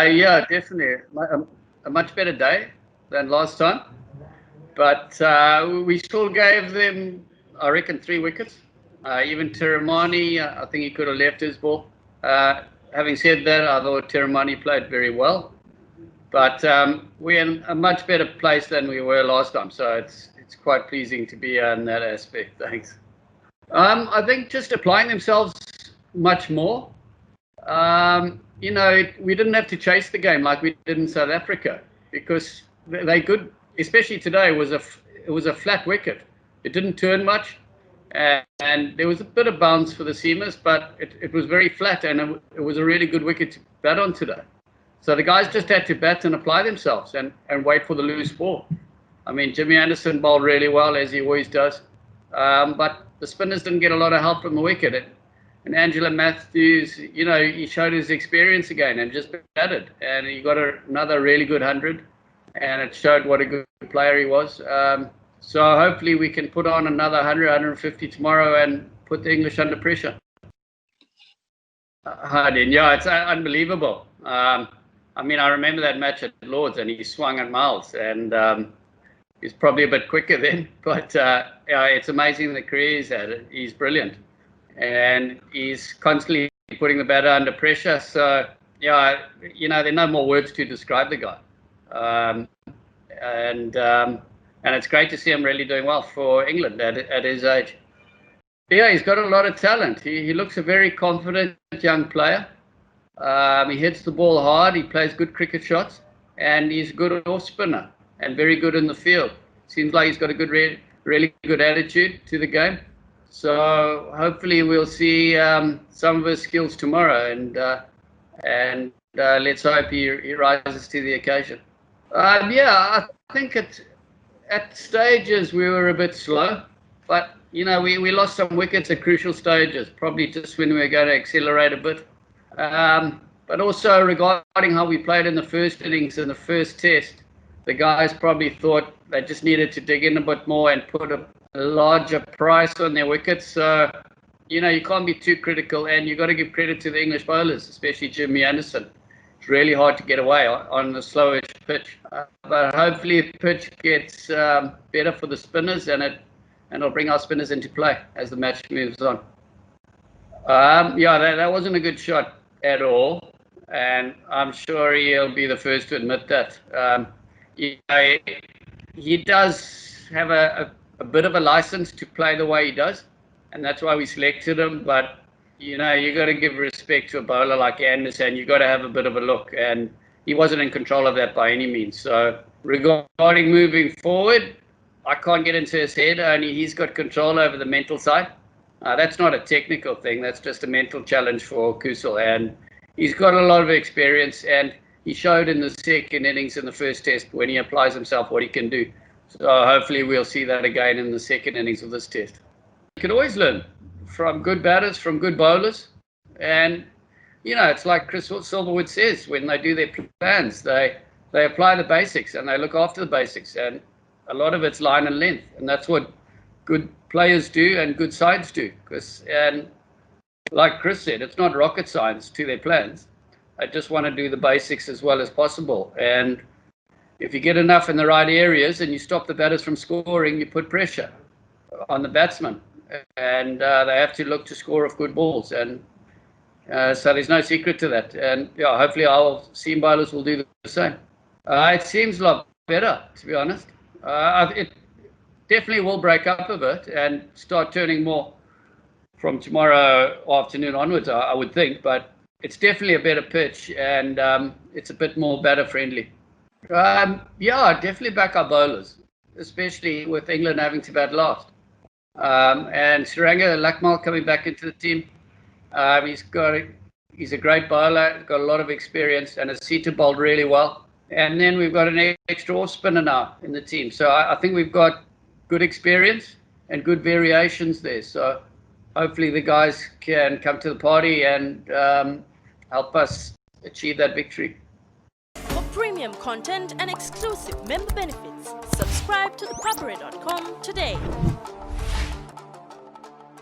Yeah, definitely. A much better day than last time. But we still gave them, I reckon, 3 wickets. Even Tiramani, I think he could have left his ball. Having said that, I thought Tiramani played very well. But we're in a much better place than we were last time. So it's quite pleasing to be in that aspect. Thanks. I think just applying themselves much more. We didn't have to chase the game like we did in South Africa because they could, especially today, it was a flat wicket. It didn't turn much, and there was a bit of bounce for the seamers, but it was very flat, and it was a really good wicket to bat on today. So the guys just had to bat and apply themselves and wait for the loose ball. I mean, Jimmy Anderson bowled really well, as he always does, but the spinners didn't get a lot of help from the wicket. And Angelo Matthews, he showed his experience again and just batted. And he got another really good 100. And it showed what a good player he was. So hopefully we can put on another 100, 150 tomorrow and put the English under pressure. Yeah, it's unbelievable. I remember that match at Lord's and he swung at miles. And he's probably a bit quicker then. But it's amazing the career he's had. He's brilliant. And he's constantly putting the batter under pressure. So, there are no more words to describe the guy. And it's great to see him really doing well for England at his age. Yeah, he's got a lot of talent. He looks a very confident young player. He hits the ball hard. He plays good cricket shots. And he's a good off spinner and very good in the field. Seems like he's got a good, really good attitude to the game. So hopefully we'll see some of his skills tomorrow, and let's hope he rises to the occasion. I think at stages we were a bit slow, but we lost some wickets at crucial stages, probably just when we were going to accelerate a bit. But also regarding how we played in the first innings in the first test, the guys probably thought they just needed to dig in a bit more and put a larger price on their wickets. So, you can't be too critical, and you've got to give credit to the English bowlers, especially Jimmy Anderson. It's really hard to get away on the slowish pitch. But hopefully the pitch gets better for the spinners, and it'll bring our spinners into play as the match moves on. That wasn't a good shot at all, and I'm sure he'll be the first to admit that. He does have a bit of a license to play the way he does, and that's why we selected him. But you got to give respect to a bowler like Anderson. You got to have a bit of a look, and he wasn't in control of that by any means. So regarding moving forward, I can't get into his head. Only he's got control over the mental side. That's not a technical thing. That's just a mental challenge for Kusal, and he's got a lot of experience, and he showed in the second innings in the first test when he applies himself what he can do. So hopefully we'll see that again in the second innings of this test. You can always learn from good batters, from good bowlers. And, it's like Chris Silverwood says, when they do their plans, they apply the basics and they look after the basics. And a lot of it's line and length. And that's what good players do and good sides do. And like Chris said, it's not rocket science to their plans. I just want to do the basics as well as possible. And if you get enough in the right areas and you stop the batters from scoring, you put pressure on the batsmen. And they have to look to score off good balls. And so there's no secret to that. And hopefully our seam bowlers will do the same. It seems a lot better, to be honest. It definitely will break up a bit and start turning more from tomorrow afternoon onwards, I would think. But it's definitely a better pitch, and it's a bit more batter friendly. Definitely back our bowlers, especially with England having to bat last. And Sri Lanka, Lakmal coming back into the team. He's a great bowler, got a lot of experience, and has seated bowled really well. And then we've got an extra off spinner now in the team. So I think we've got good experience and good variations there. So hopefully the guys can come to the party and help us achieve that victory. For premium content and exclusive member benefits, subscribe to ThePapare.com today.